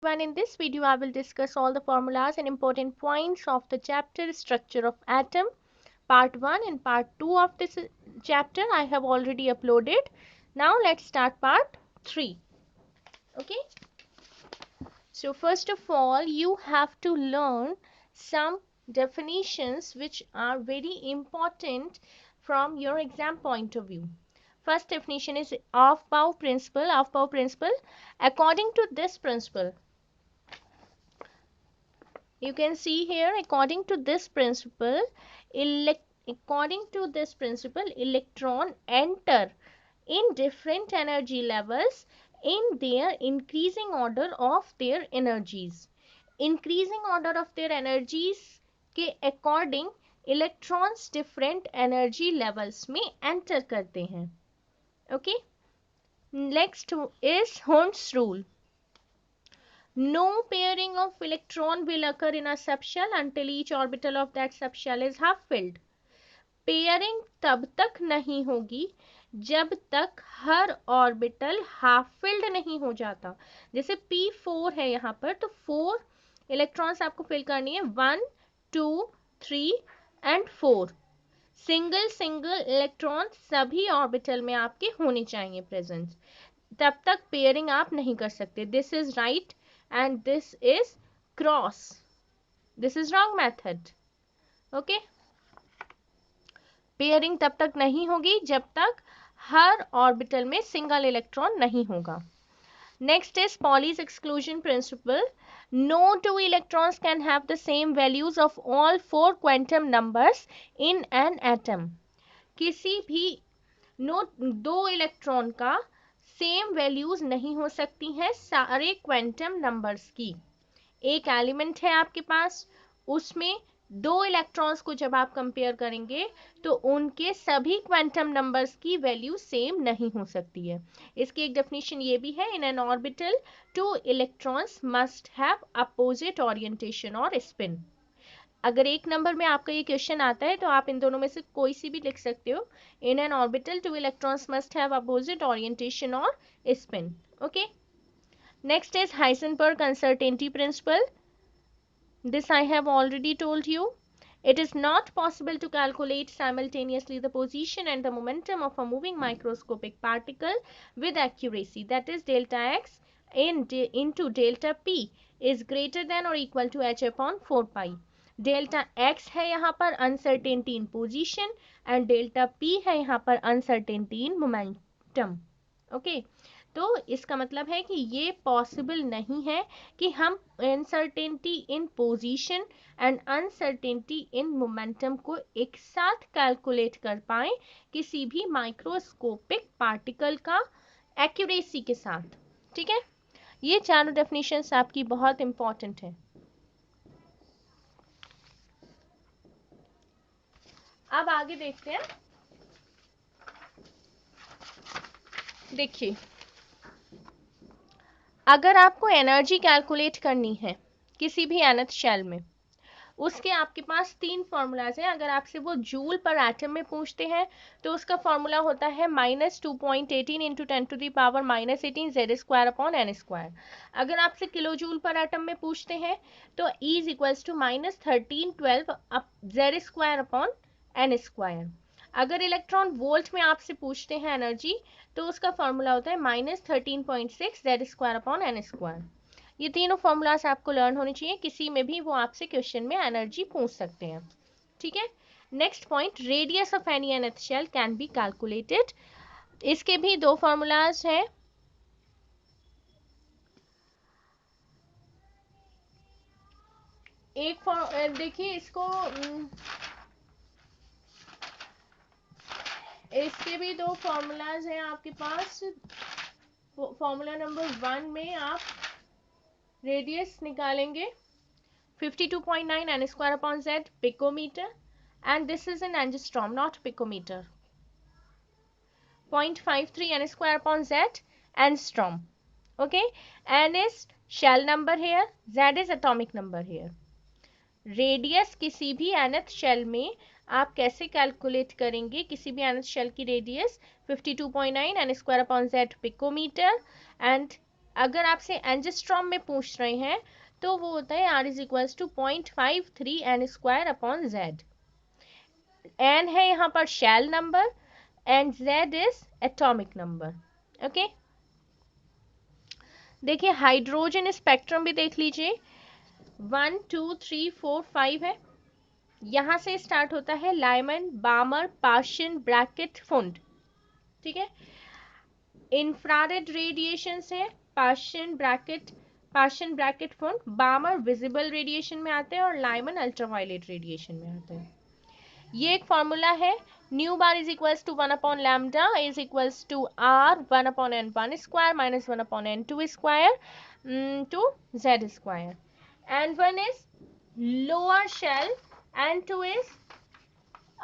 everyone. In this video, I will discuss all the formulas and important points of the chapter Structure of Atom, Part 1 and Part 2 of this chapter I have already uploaded. Now let's start Part 3. Okay. So first of all, you have to learn some definitions which are very important from your exam point of view. First definition is Aufbau principle. Aufbau principle. According to this principle, you can see here, according to this principle, electron enter in different energy levels in their increasing order of their energies. Increasing order of their energies के according electrons different energy levels में enter करते हैं. Okay. Next is Hund's rule. No pairing of electron will occur in a subshell until each orbital of that subshell is half filled. Pairing तब तक नहीं होगी जब तक हर ऑर्बिटल हाफ फिल्ड नहीं हो जाता. जैसे P4 है यहाँ पर, तो 4 इलेक्ट्रॉन्स आपको फिल करनी है, 1 2 3 एंड 4. सिंगल इलेक्ट्रॉन सभी ऑर्बिटल में आपके होने चाहिए प्रेजेंट. तब तक पेयरिंग आप नहीं कर सकते. This is right and this is cross. This is wrong method. Okay. Pairing तब तक नहीं होगी जब तक हर ऑर्बिटल में सिंगल इलेक्ट्रॉन नहीं होगा. Next is Pauli's exclusion principle. No two electrons can have the same values of all four quantum numbers in an atom. किसी भी दो इलेक्ट्रॉन का सेम वैल्यूज नहीं हो सकती हैं सारे क्वांटम नंबर्स की. एक एलिमेंट है आपके पास, उसमें दो इलेक्ट्रॉन्स को जब आप कंपेयर करेंगे तो उनके सभी क्वांटम नंबर्स की वैल्यू सेम नहीं हो सकती है. इसकी एक डेफिनेशन ये भी है, इन an orbital two electrons must have opposite orientation और स्पिन. अगर एक नंबर में आपका ये क्वेश्चन आता है तो आप इन दोनों में से कोई सी भी लिख सकते हो. In an orbital two electrons must have opposite orientation और spin. Okay. Next is Heisenberg uncertainty principle. This I have already told you. It is not possible to calculate simultaneously the position and the momentum of a moving microscopic particle with accuracy. That is, delta x into delta p is greater than or equal to h upon 4 pi. Delta x है यहाँ पर uncertainty in position and delta p है यहाँ पर uncertainty in momentum. Okay. तो इसका मतलब है कि ये पॉसिबल नहीं है कि हम uncertainty in position and uncertainty in momentum को एक साथ कैलकुलेट कर पाए किसी भी माइक्रोस्कोपिक पार्टिकल का एक्यूरेसी के साथ. ठीक है. ये चारों डेफिनेशंस आपकी बहुत इंपॉर्टेंट है. अब आगे देखते हैं. देखिए, अगर आपको एनर्जी कैलकुलेट करनी है किसी भी nth शेल में, उसके आपके पास तीन फॉर्मूलाज हैं. अगर आपसे वो जूल पर एटम में पूछते हैं तो उसका फॉर्मूला होता है -2.18 इंटू 10⁻⁻18 z² अपॉन n². अगर आपसे किलो जूल पर एटम में पूछते हैं तो E is equals to -1312 z² upon n². अगर इलेक्ट्रॉन वोल्ट में आपसे पूछते हैं एनर्जी तो उसका फॉर्मूला होता है -13.6 z² अपॉन n². ये तीनों फॉर्मूलाज आपको लर्न होने चाहिए, किसी में भी वो आपसे क्वेश्चन में एनर्जी पूछ सकते हैं. ठीक है. Next point, radius of any nth shell can be calculated. इसके भी दो फॉर्मूलाज हैं. एक देखिए, इसके भी दो फॉर्मूलाज हैं आपके पास. फॉर्मूला नंबर 1 में आप रेडियस निकालेंगे 52.9 n² upon z picometre, and this is in angstrom not picometre. 0.53 n² upon z angstrom. Okay. n is shell number here, z is atomic number here. Radius किसी भी nth shell में आप कैसे calculate करेंगे? किसी भी nth shell की radius 52.9 n² upon z picometre and अगर आपसे एंजिस्ट्रॉम में पूछ रहे हैं तो वो होता है R is equals to 0.53 n square upon Z. n है यहाँ पर shell number and Z is atomic number. Okay, देखिए हाइड्रोजन स्पेक्ट्रम भी देख लीजिए. 1 2 3 4 5 है. यहाँ से स्टार्ट होता है लाइमन, बामर, पाशन, ब्रैकेट, फुंड. ठीक है, इंफ्रारेड रेडिएशन से पाशन ब्रैकेट फुंड, बामर विजिबल रेडिएशन में आते हैं और लाइमन अल्ट्रावायलेट रेडिएशन में आते हैं. ये एक फॉर्मूला है. Nu bar is equals to 1 upon lambda is equals to R 1 upon n 1 square minus 1 upon n 2 square to Z square. And 1 is lower shell and 2 is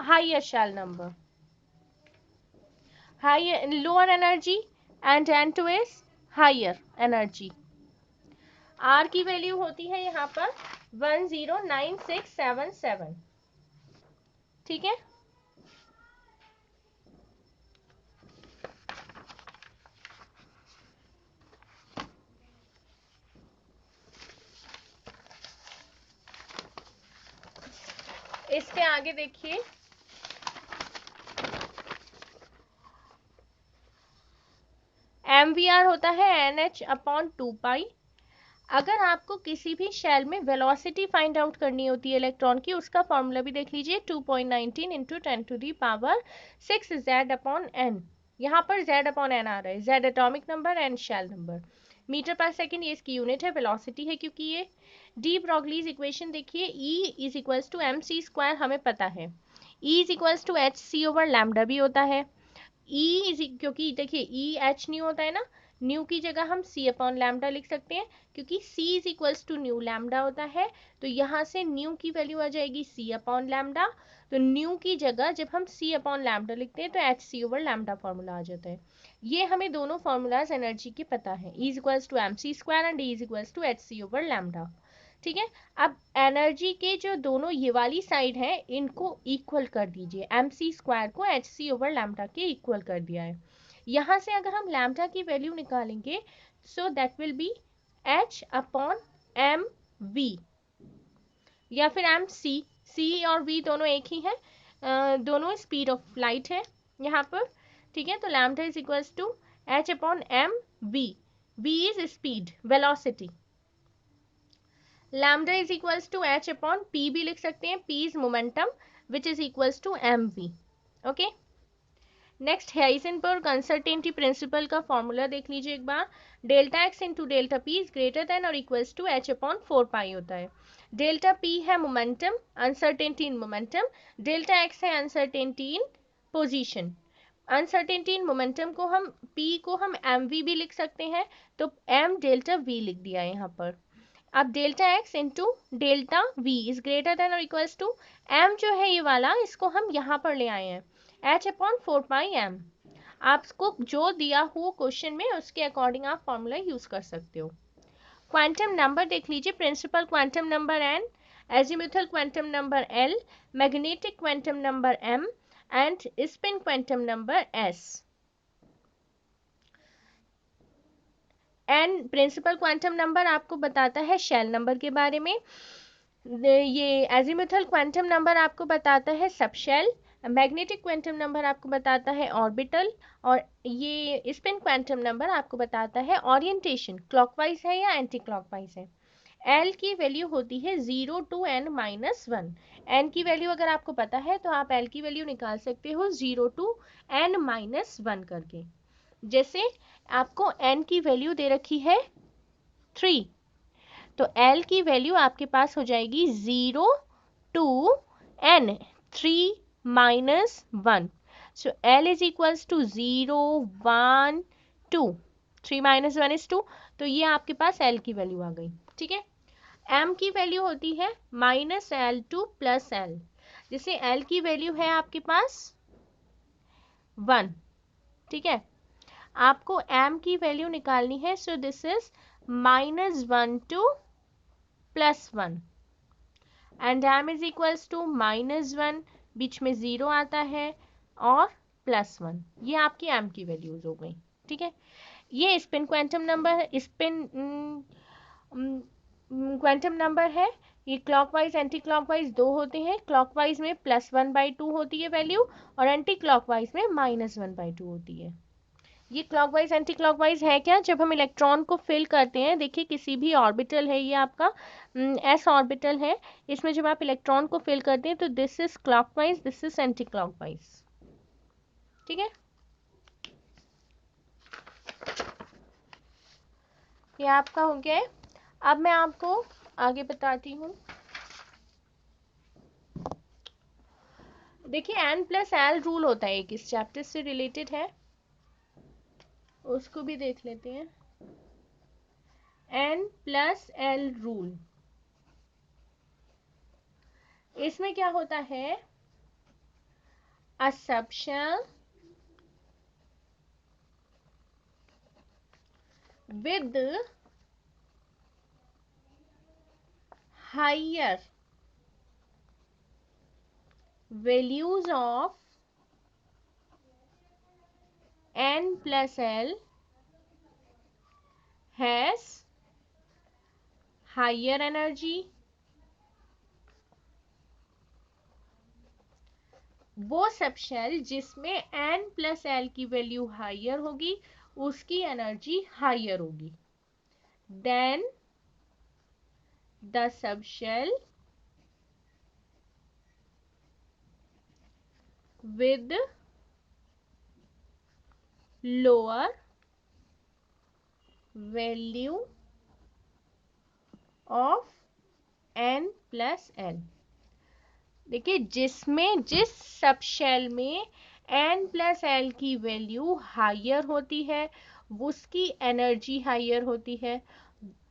higher shell number, higher lower energy and n2 is higher energy. R की value होती है यहाँ पर 109677. ठीक है, इसके आगे देखिए MVR होता है NH अपॉन 2 पाई. अगर आपको किसी भी शेल में वेलोसिटी फाइंड आउट करनी होती है इलेक्ट्रॉन की, उसका फॉर्मूला भी देख लीजिए. 2.19 into 10 to the power 6 Z upon n. यहाँ पर Z अपॉन n आ रहा है. Z atomic number, n shell number. Metre पर सेकेंड ये इसकी यूनिट है. वेलोसिटी है क्योंकि ये डी ब्रॉगलीज इक्वेशन देखिए. E is equals to m c square हमें पता है. E is equals to h c over lambda भी होता है. क्योंकि देखिए ई एच न्यू होता है ना, न्यू की जगह हम सी अपॉन लैम्डा लिख सकते हैं क्योंकि c is equals to nu lambda होता है. तो यहाँ से न्यू की वैल्यू आ जाएगी सी अपॉन लैम्डा. तो न्यू की जगह जब हम सी अपॉन लैम्डा लिखते हैं तो h c over lambda formula आ जाता है. ये हमें दोनों फॉर्मूलाज एनर्जी के पता है. E is equals to m c square and E is equals to h c over lambda. ठीक है, अब एनर्जी के जो दोनों ये वाली साइड है इनको इक्वल कर दीजिए. एम सी स्क्वायर को एच सी ओवर लैम्डा के इक्वल कर दिया है. यहाँ से अगर हम लैम्डा की वैल्यू निकालेंगे so that will be h upon m v या फिर एम सी. सी और वी दोनों एक ही है, दोनों स्पीड ऑफ लाइट है यहाँ पर. ठीक है, तो lambda is equals to h upon m v. V is speed, velocity. Lambda is equals to h upon p भी लिख सकते हैं. P is momentum which is equals to m v. Okay, next Heisenberg uncertainty principle का formula देख लीजिए एक बार. Delta x into delta p is greater than और equals to h upon 4 pi होता है. डेल्टा पी है momentum, uncertainty in momentum. Delta x है uncertainty in position. Uncertainty in momentum को हम पी को हम एम वी भी लिख सकते हैं, तो एम डेल्टा वी लिख दिया है यहाँ पर. अब delta x into delta we is greater than और इक्वल्स टू एम जो है ये वाला, इसको हम यहाँ पर ले आए हैं एच अपॉन 4 पाई एम. आपको जो दिया हो क्वेश्चन में उसके अकॉर्डिंग आप फॉर्मूला यूज कर सकते हो. क्वांटम नंबर देख लीजिए. Principal quantum number n, azimuthal quantum number l, magnetic quantum number m and spin quantum number s. And principal quantum number आपको बताता है शेल नंबर के बारे में. ये एजीमुथल क्वांटम नंबर आपको बताता है सब शेल. मैग्नेटिक क्वांटम नंबर आपको बताता है ऑर्बिटल. और ये स्पिन क्वांटम नंबर आपको बताता है ओरिएंटेशन, क्लॉकवाइज है या एंटी क्लॉकवाइज है. एल की वैल्यू होती है 0 टू n माइनस 1. एन की वैल्यू अगर आपको पता है तो आप एल की वैल्यू निकाल सकते हो 0 टू n माइनस 1 करके. जैसे आपको n की वैल्यू दे रखी है 3, तो l की वैल्यू आपके पास हो जाएगी 0 to n 3 minus 1. So l is equals to 0 1 2. 3 minus 1 is 2. तो ये आपके पास l की वैल्यू आ गई. ठीक है, m की वैल्यू होती है minus L two plus L. जैसे l की वैल्यू है आपके पास 1. ठीक है, आपको m की वैल्यू निकालनी है. So this is minus 1 to plus 1 and m is equals to minus 1, बीच में 0 आता है और प्लस 1. ये आपकी m की वैल्यूज हो गई. ठीक है, ये स्पिन क्वांटम नंबर है, स्पिन क्वांटम नंबर है। ये क्लॉकवाइज एंटी क्लॉकवाइज दो होते हैं। क्लॉकवाइज में +1/2 होती है वैल्यू और एंटी क्लॉकवाइज में -1/2 होती है। ये क्लॉकवाइज एंटी क्लॉकवाइज है क्या, जब हम इलेक्ट्रॉन को फिल करते हैं, देखिए किसी भी ऑर्बिटल है, ये आपका एस ऑर्बिटल है, इसमें जब आप इलेक्ट्रॉन को फिल करते हैं तो this is clockwise, this is anti clockwise. ठीक है, ये आपका हो गया है। अब मैं आपको आगे बताती हूँ। देखिए N+L रूल होता है एक, इस चैप्टर से रिलेटेड है, उसको भी देख लेते हैं। N+L रूल, इसमें क्या होता है, assumption with higher values of N+L has higher energy। वो सब शेल जिसमें N+L की वैल्यू हायर होगी उसकी एनर्जी हायर होगी then the sub shell with lower value of N+L। देखिए जिस सब शेल में N+L की वैल्यू हायर होती है उसकी एनर्जी हायर होती है,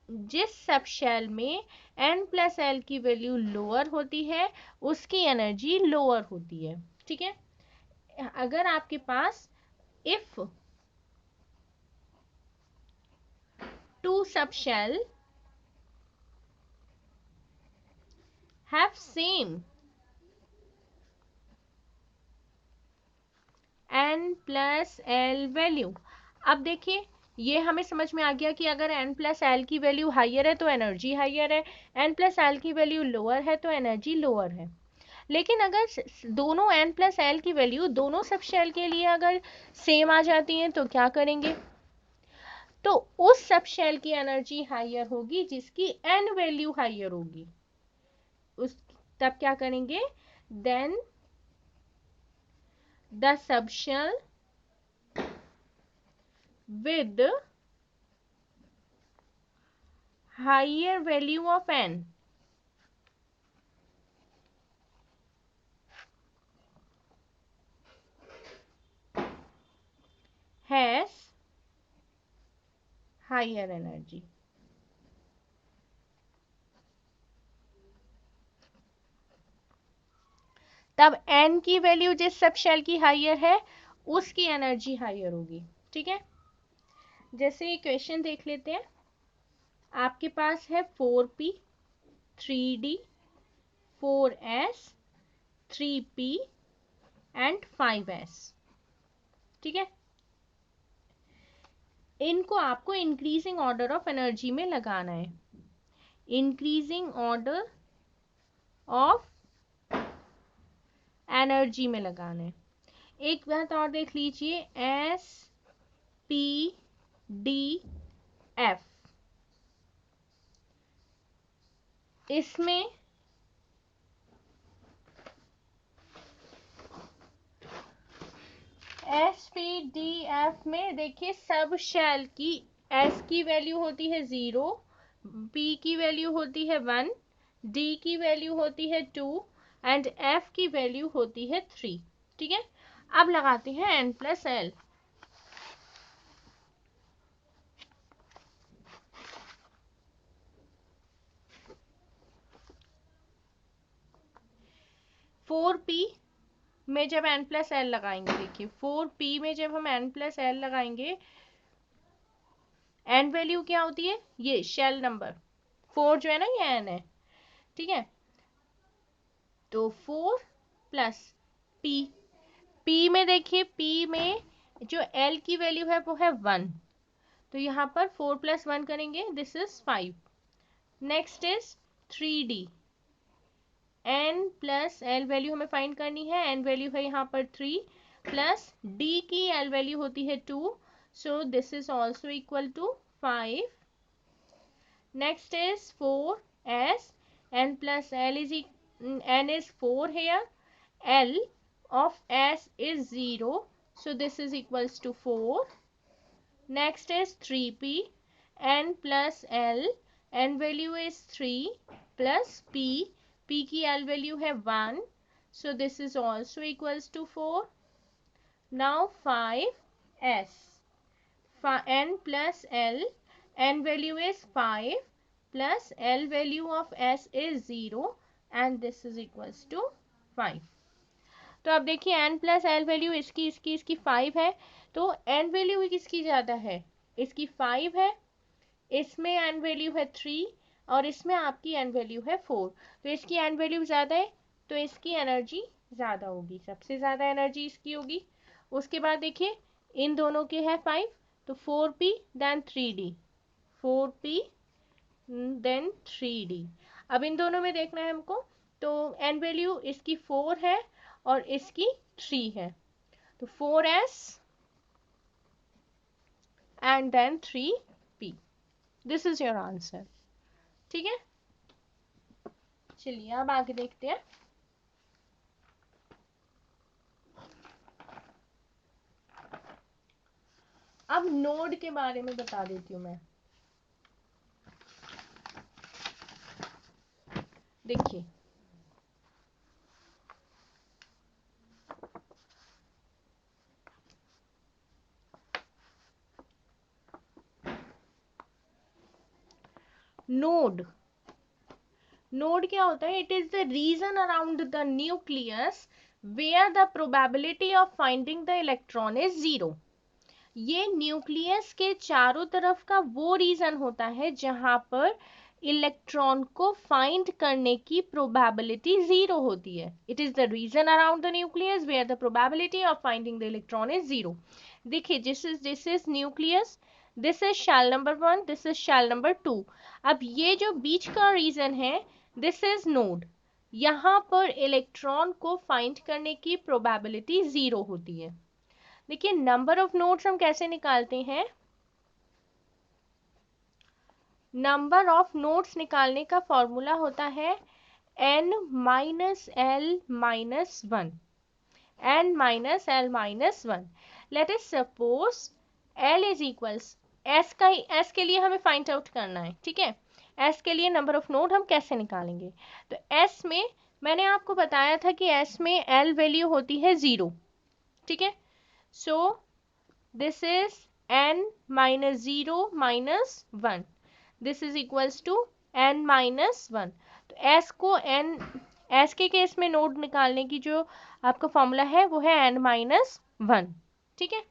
जिस सब शेल में N+L की वैल्यू लोअर होती है उसकी एनर्जी लोअर होती है। ठीक है, अगर आपके पास if two sub shell have same N+L value, अब देखिए ये हमें समझ में आ गया कि अगर N+L की वैल्यू हायर है तो एनर्जी हायर है, N+L की वैल्यू लोअर है तो एनर्जी लोअर है। लेकिन अगर दोनों N+L की वैल्यू दोनों सब शेल के लिए अगर सेम आ जाती है तो क्या करेंगे, तो उस सब शेल की एनर्जी हायर होगी जिसकी N वैल्यू हायर होगी, उस तब क्या करेंगे, then the sub shell with higher value of N has higher energy। तब N की वैल्यू जिस सब शेल की हायर है उसकी एनर्जी हायर होगी। ठीक है, जैसे ये क्वेश्चन देख लेते हैं, आपके पास है 4p 3d 4s 3p and 5s। ठीक है, इनको आपको इंक्रीजिंग ऑर्डर ऑफ एनर्जी में लगाना है, इंक्रीजिंग ऑर्डर ऑफ एनर्जी में लगाना है। एक बात और देख लीजिए, एस पी डी एफ, इसमें एस पी डी एफ में देखिए सब शेल की एस की वैल्यू होती है 0, पी की वैल्यू होती है 1, डी की वैल्यू होती है 2 एंड एफ की वैल्यू होती है 3। ठीक है, अब लगाते हैं N+L। 4p में जब N+L लगाएंगे, देखिए 4p में जब हम N+L लगाएंगे, N वैल्यू क्या होती है, ये शेल नंबर 4 जो है ना, ये N है। ठीक है, तो 4 प्लस p, p में देखिए p में जो L की वैल्यू है वो है 1, तो यहाँ पर 4 + 1 करेंगे, this is 5. Next is 3D. n + l value हमें फाइंड करनी है. n वैल्यू है यहाँ पर 3 प्लस d की l वैल्यू होती है 2, so this is also equal to 5. Next is 4s. n + l is n is 4 here. l of s is 0, so this is equals to 4. Next is 3p. n plus l, n value is 3 plus p, p की l value है 1, so this is also equals to 4. Now 5s. n plus l, n value is 5 plus l value of s is 0 and this is equals to 5. तो अब देखिए n plus L value इसकी 5 है, तो n value किसकी ज़्यादा है, इसकी 5 है, इसमें n वैल्यू है 3 और इसमें आपकी n वैल्यू है 4. तो इसकी n वैल्यू ज़्यादा है तो इसकी एनर्जी ज़्यादा होगी, सबसे ज़्यादा एनर्जी इसकी होगी. उसके बाद देखिए इन दोनों के है 5, तो 4p then 3d, 4p then 3d. अब इन दोनों में देखना है हमको, तो n वैल्यू इसकी 4 है और इसकी 3 है, तो 4s and then 3p. This is your answer. ठीक है, चलिए अब आगे देखते हैं. अब नोड के बारे में बता देती हूँ मैं. देखिए नोड क्या होता है, it is the region around the nucleus where the probability of finding the electron is 0. ये न्यूक्लियस के चारों तरफ का वो रीजन होता है जहां पर इलेक्ट्रॉन को फाइंड करने की प्रोबेबिलिटी 0 होती है. It is the region around the nucleus where the probability of finding the electron is 0. देखिए this is nucleus, this is shell number 1, this is shell number 2. अब ये जो बीच का रीजन है, दिस इज नोड. यहाँ पर इलेक्ट्रॉन को find करने की प्रोबेबिलिटी 0 होती है. देखिए नंबर ऑफ नोड्स हम कैसे निकालते हैं, नंबर ऑफ नोड्स निकालने का फॉर्मूला होता है n minus L minus 1, n minus L minus 1. Let us suppose l is equals s के लिए हमें फाइंड आउट करना है. ठीक है, s के लिए नंबर ऑफ नोड हम कैसे निकालेंगे, तो s में मैंने आपको बताया था कि s में l वैल्यू होती है 0. ठीक है, so this is n minus 0 minus 1, this is equals to n minus 1. तो s के केस में नोड निकालने की जो आपका फॉर्मूला है वो है n minus 1. ठीक है,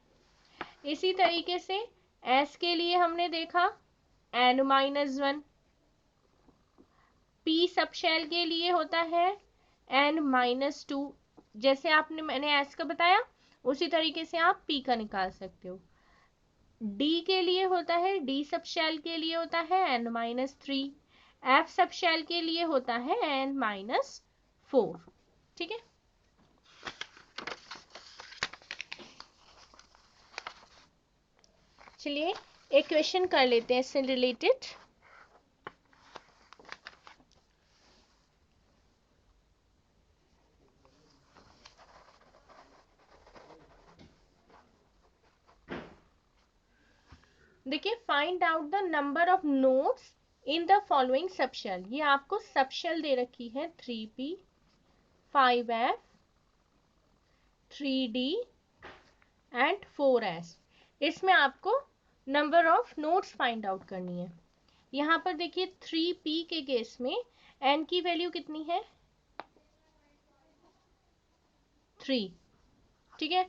इसी तरीके से s के लिए हमने देखा n minus 1, p सब शेल के लिए होता है n minus 2. जैसे मैंने s का बताया उसी तरीके से आप p का निकाल सकते हो. d के लिए होता है, d सब शेल के लिए होता है n minus 3, f sub shell के लिए होता है n माइनस 4. ठीक है, चलिए एक क्वेश्चन कर लेते हैं इससे रिलेटेड. देखिए find out the number of nodes in the following subshell. ये आपको सबशेल दे रखी है 3p, 5f, 3d and 4s. इसमें आपको number of nodes find out करनी है. यहाँ पर देखिए 3p के केस में n की वैल्यू कितनी है, 3. ठीक है,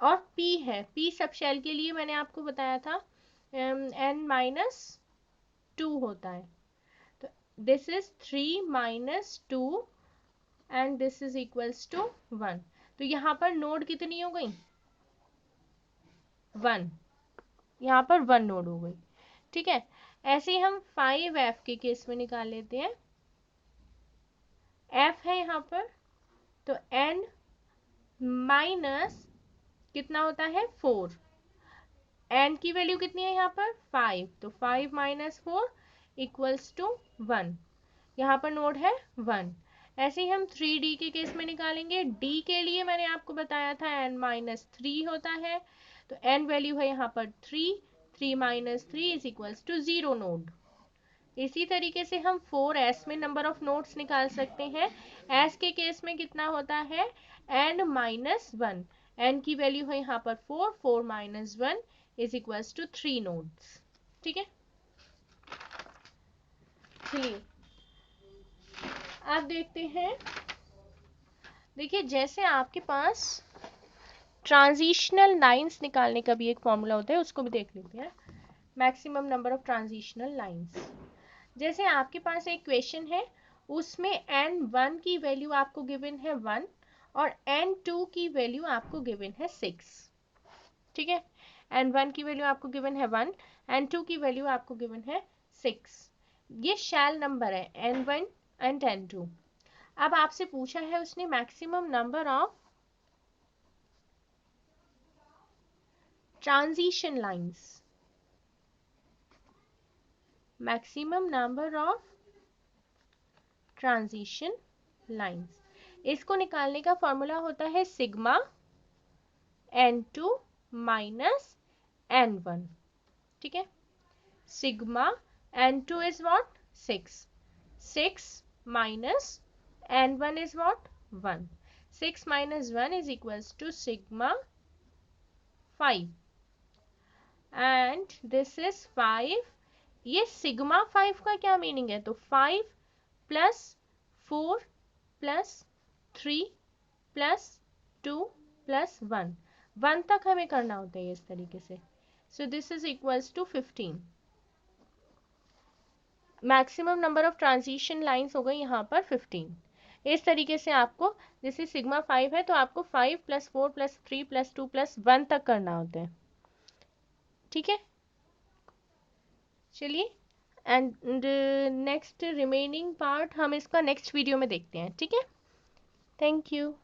और p है, p सब शेल के लिए मैंने आपको बताया था n माइनस 2 होता है. तो this is 3 minus 2 and this is equals to 1. तो यहाँ पर नोड कितनी हो गई, 1. यहाँ पर 1 नोड हो गई, ठीक है। ऐसे ही हम 5f के केस में निकाल लेते हैं। f है यहाँ पर, तो n माइनस कितना होता है 4, n की वैल्यू कितनी है यहाँ पर 5, तो 5 माइनस 4 इक्वल्स टू 1, यहाँ पर नोड है 1। ऐसे ही हम 3d के केस में निकालेंगे। d के लिए मैंने आपको बताया था n माइनस 3 होता है, तो n वैल्यू है यहाँ पर 3 minus 3 is equals to 0 node. इसी तरीके से हम 4s में नंबर ऑफ नोड्स निकाल सकते हैं। s के केस में कितना होता है n माइनस 1, n की वैल्यू है यहाँ पर 4 minus 1 is equals to 3 nodes, ठीक है। चलिए आप देखते हैं, देखिए जैसे आपके पास ट्रांजिशनल लाइंस निकालने का भी एक फॉर्मूला होता है, उसको भी देख लेते हैं। Maximum number of transitional lines, जैसे आपके पास एक क्वेश्चन है, उसमें n1 की वैल्यू आपको गिवन है 1 और n2 की वैल्यू आपको गिवन है 6, ठीक है। n1 की वैल्यू आपको गिवन है 1, n2 की वैल्यू आपको गिवन है 6। ये शैल नंबर है n1 एंड n2। अब आपसे पूछा है उसने maximum number of transition lines, maximum number of transition lines. इसको निकालने का फॉर्मूला होता है सिग्मा n2 माइनस n1, ठीक है। Sigma n2 is what 6 minus n1 is what 1, 6 minus 1 is equals to sigma 5 and this is 5। ये sigma 5 का क्या मीनिंग है, तो 5 प्लस 4 प्लस 3 प्लस 2 प्लस 1 तक हमें करना होता है इस तरीके से। So this is equals to 15। Maximum number of transition lines हो गई यहाँ पर 15। इस तरीके से आपको, जैसे सिग्मा 5 है तो आपको 5 प्लस 4 प्लस 3 प्लस 2 प्लस 1 तक करना होता है, ठीक है। चलिए एंड नेक्स्ट रिमेनिंग पार्ट हम इसका नेक्स्ट वीडियो में देखते हैं, ठीक है। Thank you.